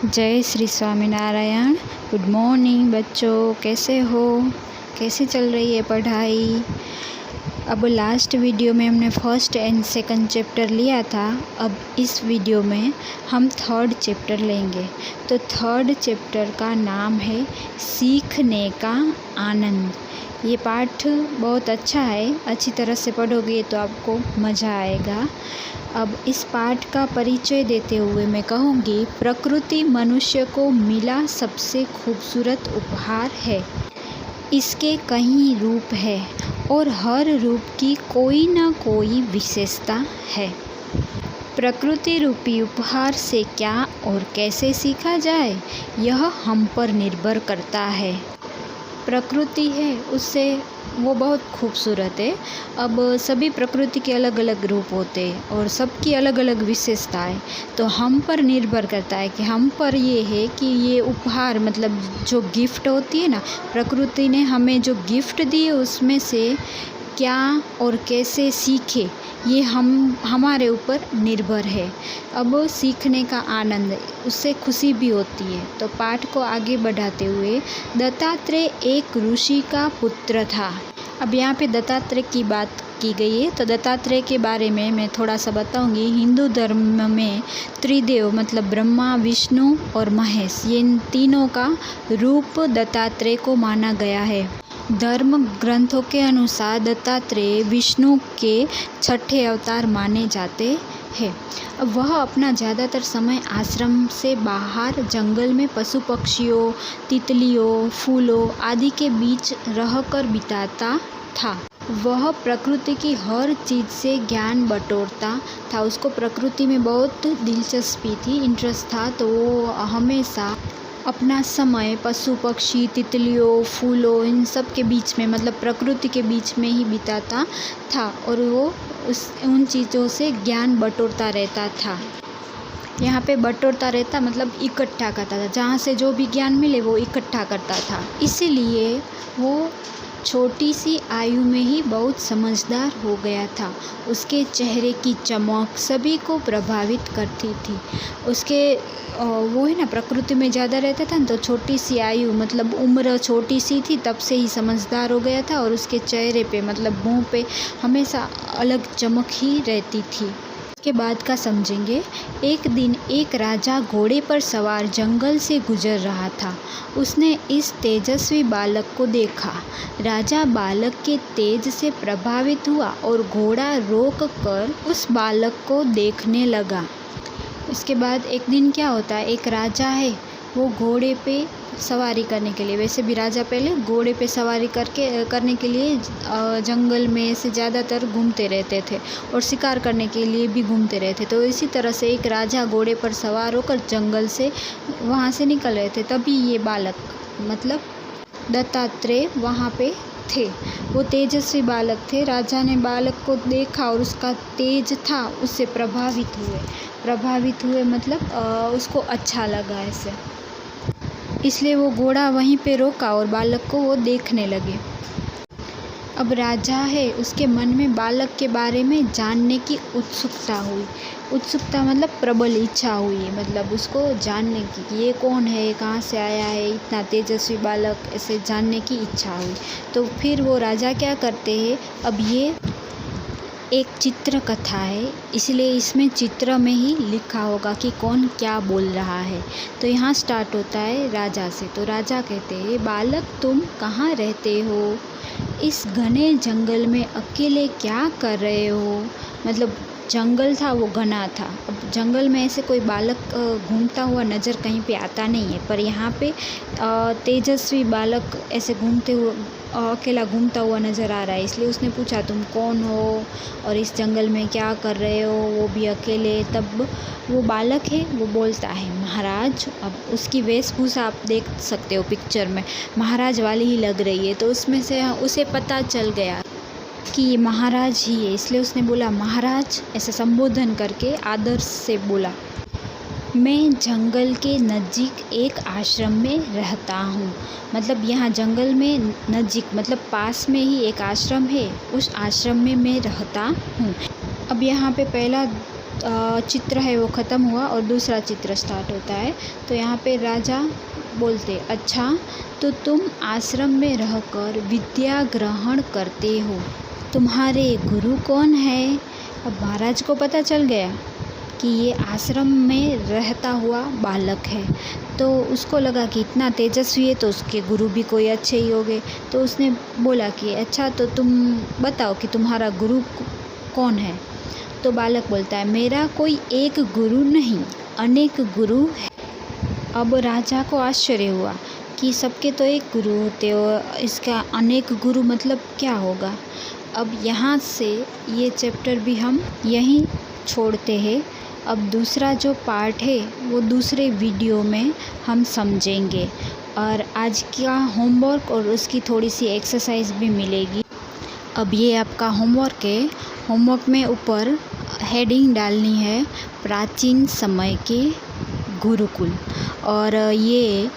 जय Shri Swaminarayan. Good morning बच्चों, कैसे हो? कैसे चल रही है पढ़ाई? अब लास्ट वीडियो में हमने फर्स्ट एंड सेकंड चैप्टर लिया था। अब इस वीडियो में हम थर्ड चैप्टर लेंगे। तो थर्ड चैप्टर का नाम है सीखने का आनंद। ये पाठ बहुत अच्छा है, अच्छी तरह से पढ़ोगे तो आपको मज़ा आएगा। अब इस पाठ का परिचय देते हुए मैं कहूँगी, प्रकृति मनुष्य को मिला सबसे खूबसूरत उपहार है। इसके कई रूप है और हर रूप की कोई ना कोई विशेषता है। प्रकृति रूपी उपहार से क्या और कैसे सीखा जाए, यह हम पर निर्भर करता है। प्रकृति है उससे वो बहुत खूबसूरत है। अब सभी प्रकृति के अलग अलग रूप होते हैं और सबकी अलग अलग विशेषताएं, तो हम पर निर्भर करता है कि हम पर ये है कि ये उपहार मतलब जो गिफ्ट होती है ना, प्रकृति ने हमें जो गिफ्ट दी है उसमें से क्या और कैसे सीखे, ये हमारे ऊपर निर्भर है। अब सीखने का आनंद, उससे खुशी भी होती है। तो पाठ को आगे बढ़ाते हुए, दत्तात्रेय एक ऋषि का पुत्र था। अब यहाँ पे दत्तात्रेय की बात की गई है, तो दत्तात्रेय के बारे में मैं थोड़ा सा बताऊंगी। हिंदू धर्म में त्रिदेव मतलब ब्रह्मा, विष्णु और महेश, ये इन तीनों का रूप दत्तात्रेय को माना गया है। धर्म ग्रंथों के अनुसार दत्तात्रेय विष्णु के छठे अवतार माने जाते हैं। वह अपना ज़्यादातर समय आश्रम से बाहर जंगल में पशु पक्षियों, तितलियों, फूलों आदि के बीच रहकर बिताता था। वह प्रकृति की हर चीज़ से ज्ञान बटोरता था। उसको प्रकृति में बहुत दिलचस्पी थी, इंटरेस्ट था, तो वो हमेशा अपना समय पशु पक्षी, तितलियों, फूलों, इन सब के बीच में मतलब प्रकृति के बीच में ही बिताता था और वो उन चीज़ों से ज्ञान बटोरता रहता था। यहाँ पे बटोरता रहता मतलब इकट्ठा करता था, जहाँ से जो भी ज्ञान मिले वो इकट्ठा करता था। इसीलिए वो छोटी सी आयु में ही बहुत समझदार हो गया था। उसके चेहरे की चमक सभी को प्रभावित करती थी। उसके वो है ना, प्रकृति में ज़्यादा रहता था ना, तो छोटी सी आयु मतलब उम्र छोटी सी थी, तब से ही समझदार हो गया था और उसके चेहरे पे मतलब मुंह पे हमेशा अलग चमक ही रहती थी। के बाद का समझेंगे। एक दिन एक राजा घोड़े पर सवार जंगल से गुजर रहा था। उसने इस तेजस्वी बालक को देखा। राजा बालक के तेज से प्रभावित हुआ और घोड़ा रोक कर उस बालक को देखने लगा। इसके बाद एक दिन क्या होता है, एक राजा है, वो घोड़े पे सवारी करने के लिए, वैसे भी राजा पहले घोड़े पे सवारी करने के लिए जंगल में से ज़्यादातर घूमते रहते थे और शिकार करने के लिए भी घूमते रहते। तो इसी तरह से एक राजा घोड़े पर सवार होकर जंगल से वहाँ से निकल रहे थे। तभी ये बालक मतलब दत्तात्रेय वहाँ पे थे। वो तेजस्वी बालक थे। राजा ने बालक को देखा और उसका तेज था, उससे प्रभावित हुए मतलब उसको अच्छा लगा ऐसे, इसलिए वो घोड़ा वहीं पे रोका और बालक को वो देखने लगे। अब राजा है, उसके मन में बालक के बारे में जानने की उत्सुकता मतलब प्रबल इच्छा हुई, मतलब उसको जानने की कि ये कौन है, कहाँ से आया है, इतना तेजस्वी बालक, ऐसे जानने की इच्छा हुई। तो फिर वो राजा क्या करते हैं, अब ये एक चित्र कथा है, इसलिए इसमें चित्र में ही लिखा होगा कि कौन क्या बोल रहा है। तो यहाँ स्टार्ट होता है राजा से। तो राजा कहते हैं, बालक तुम कहाँ रहते हो? इस घने जंगल में अकेले क्या कर रहे हो? मतलब जंगल था वो घना था। अब जंगल में ऐसे कोई बालक घूमता हुआ नज़र कहीं पे आता नहीं है, पर यहाँ पे तेजस्वी बालक ऐसे घूमते हुए अकेला घूमता हुआ नज़र आ रहा है। इसलिए उसने पूछा, तुम कौन हो और इस जंगल में क्या कर रहे हो, वो भी अकेले? तब वो बालक है, वो बोलता है, महाराज। अब उसकी वेशभूषा आप देख सकते हो पिक्चर में, महाराज वाली ही लग रही है। तो उसमें से उसे पता चल गया कि ये महाराज ही है, इसलिए उसने बोला, महाराज, ऐसे संबोधन करके आदर से बोला। मैं जंगल के नज़दीक एक आश्रम में रहता हूँ। मतलब यहाँ जंगल में नज़दीक मतलब पास में ही एक आश्रम है, उस आश्रम में मैं रहता हूँ। अब यहाँ पे पहला चित्र है वो ख़त्म हुआ और दूसरा चित्र स्टार्ट होता है। तो यहाँ पे राजा बोलते, अच्छा तो तुम आश्रम में रहकर विद्या ग्रहण करते हो, तुम्हारे गुरु कौन है? अब महाराज को पता चल गया कि ये आश्रम में रहता हुआ बालक है, तो उसको लगा कि इतना तेजस्वी है तो उसके गुरु भी कोई अच्छे ही होंगे। तो उसने बोला कि अच्छा तो तुम बताओ कि तुम्हारा गुरु कौन है? तो बालक बोलता है, मेरा कोई एक गुरु नहीं, अनेक गुरु है। अब राजा को आश्चर्य हुआ कि सबके तो एक गुरु होते हो, इसका अनेक गुरु मतलब क्या होगा? अब यहाँ से ये चैप्टर भी हम यहीं छोड़ते हैं। अब दूसरा जो पार्ट है वो दूसरे वीडियो में हम समझेंगे, और आज का होमवर्क और उसकी थोड़ी सी एक्सरसाइज भी मिलेगी। अब ये आपका होमवर्क है। होमवर्क में ऊपर हेडिंग डालनी है प्राचीन समय के गुरुकुल, और ये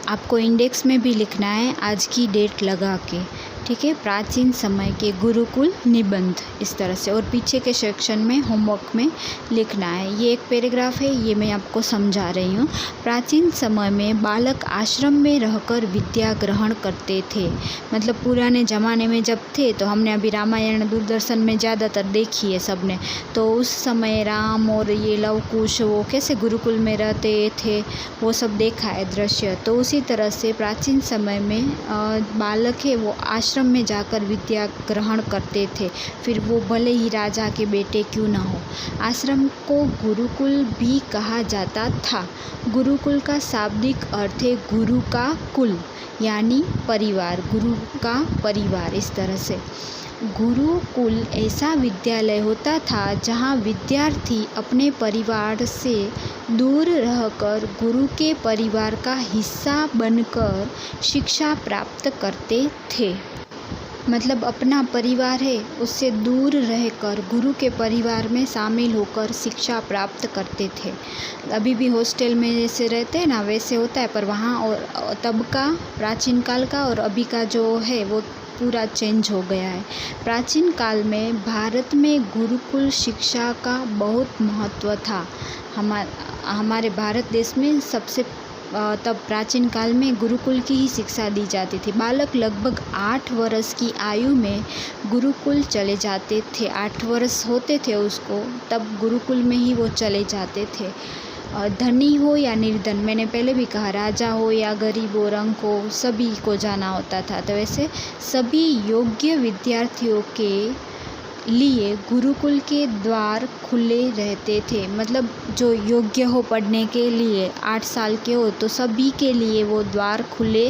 आपको इंडेक्स में भी लिखना है आज की डेट लगा के, ठीक है। प्राचीन समय के गुरुकुल निबंध इस तरह से, और पीछे के सेक्शन में होमवर्क में लिखना है। ये एक पैराग्राफ है, ये मैं आपको समझा रही हूँ। प्राचीन समय में बालक आश्रम में रहकर विद्या ग्रहण करते थे। मतलब पुराने ज़माने में जब थे, तो हमने अभी रामायण दूरदर्शन में ज़्यादातर देखी है सबने, तो उस समय राम और ये लव कुश वो कैसे गुरुकुल में रहते थे वो सब देखा है दृश्य। तो उसी तरह से प्राचीन समय में बालक है वो आश्रम में जाकर विद्या ग्रहण करते थे, फिर वो भले ही राजा के बेटे क्यों ना हो। आश्रम को गुरुकुल भी कहा जाता था। गुरुकुल का शाब्दिक अर्थ है गुरु का कुल, यानी परिवार, गुरु का परिवार। इस तरह से गुरुकुल ऐसा विद्यालय होता था जहाँ विद्यार्थी अपने परिवार से दूर रहकर गुरु के परिवार का हिस्सा बनकर शिक्षा प्राप्त करते थे। मतलब अपना परिवार है उससे दूर रहकर गुरु के परिवार में शामिल होकर शिक्षा प्राप्त करते थे। अभी भी हॉस्टल में जैसे रहते हैं ना वैसे होता है, पर वहाँ और तब का प्राचीन काल का और अभी का जो है वो पूरा चेंज हो गया है। प्राचीन काल में भारत में गुरुकुल शिक्षा का बहुत महत्व था। हमारे भारत देश में सबसे तब प्राचीन काल में गुरुकुल की ही शिक्षा दी जाती थी। बालक लगभग 8 वर्ष की आयु में गुरुकुल चले जाते थे। 8 वर्ष होते थे उसको, तब गुरुकुल में ही वो चले जाते थे। धनी हो या निर्धन, मैंने पहले भी कहा, राजा हो या गरीब हो, रंग हो, सभी को जाना होता था। तो वैसे सभी योग्य विद्यार्थियों के लिए गुरुकुल के द्वार खुले रहते थे। मतलब जो योग्य हो पढ़ने के लिए, 8 साल के हो, तो सभी के लिए वो द्वार खुले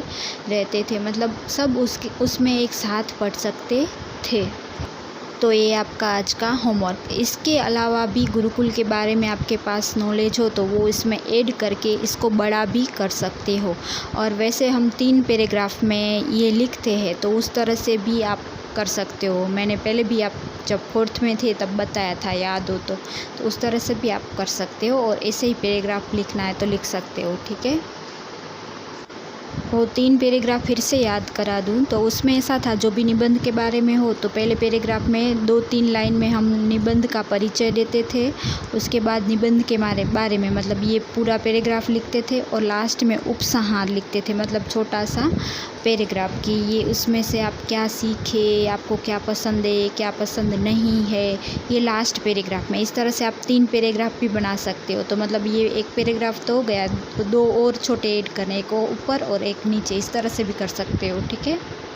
रहते थे। मतलब सब उसमें एक साथ पढ़ सकते थे। तो ये आपका आज का होमवर्क। इसके अलावा भी गुरुकुल के बारे में आपके पास नॉलेज हो तो वो इसमें ऐड करके इसको बड़ा भी कर सकते हो। और वैसे हम 3 पैराग्राफ में ये लिखते हैं, तो उस तरह से भी आप कर सकते हो। मैंने पहले भी आप जब 4th में थे तब बताया था, याद हो तो उस तरह से भी आप कर सकते हो। और ऐसे ही पैराग्राफ लिखना है तो लिख सकते हो, ठीक है। वो 3 पैराग्राफ फिर से याद करा दूं तो उसमें ऐसा था, जो भी निबंध के बारे में हो तो पहले पैराग्राफ में 2-3 लाइन में हम निबंध का परिचय देते थे। उसके बाद निबंध के बारे में मतलब ये पूरा पैराग्राफ लिखते थे, और लास्ट में उपसंहार लिखते थे, मतलब छोटा सा पैराग्राफ की ये उसमें से आप क्या सीखे, आपको क्या पसंद है, क्या पसंद नहीं है, ये लास्ट पैराग्राफ में। इस तरह से आप 3 पैराग्राफ भी बना सकते हो। तो मतलब ये एक पैराग्राफ तो हो गया, तो 2 और छोटे ऐड करने, एक ऊपर और एक नीचे, इस तरह से भी कर सकते हो, ठीक है।